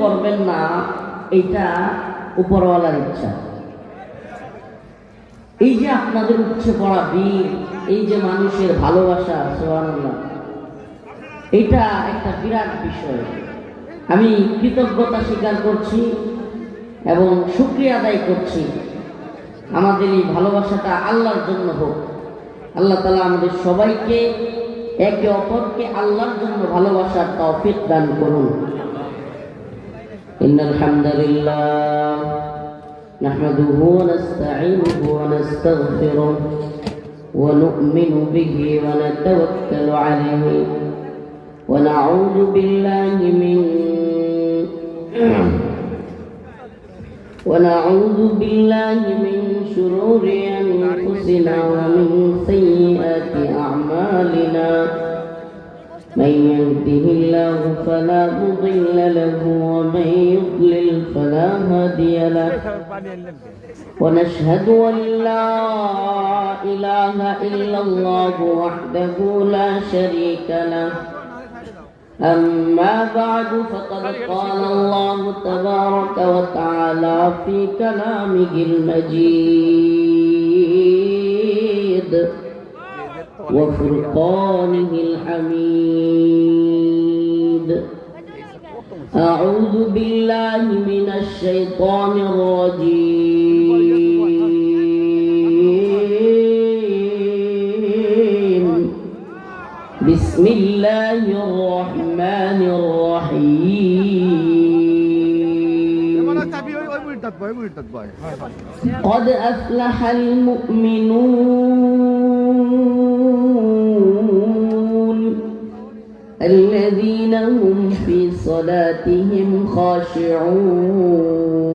করবেন না, এটা উপরওয়ালার ইচ্ছা। এই যে আপনাদের উঠছে পড়া বীর, এই যে মানুষের ভালোবাসা, সুবহানাল্লাহ, এটা একটা বিরাট বিষয়। আমি কৃতজ্ঞতা স্বীকার করছি এবং শুকরিয়া আদায় করছি। আমাদের এই ভালোবাসাটা আল্লাহর জন্য হোক। আল্লাহ তাআলা আমাদের সবাইকে একে অপরকে আল্লাহর জন্য ভালোবাসার তৌফিক দান করুন। ইন্নাল হামদালিল্লাহ নাহমাদুহু ওয়া নাস্তাঈনুহু ওয়া নাস্তাগফিরুহু ওয়া নু'মিনু বিহি ওয়া নাতাওয়াক্কালু আলাইহি ওয়া নাউযু বিল্লাহি মিন শুরুরি আনফুসিনা ওয়া মিন সাইয়্যাতি আ'মালিনা। من يهده الله فلا مضل له ومن يضلل فلا هادي له ونشهد أن لا إله إلا الله وحده لا شريك له. أما بعد فقد قال الله تبارك وتعالى في كلامه المجيد وفرقانه الحميد. أعوذ بالله من الشيطان الرجيم. بسم الله الرحمن الرحيم. قد أفلح المؤمنون الذين هم في صلاتهم خاشعون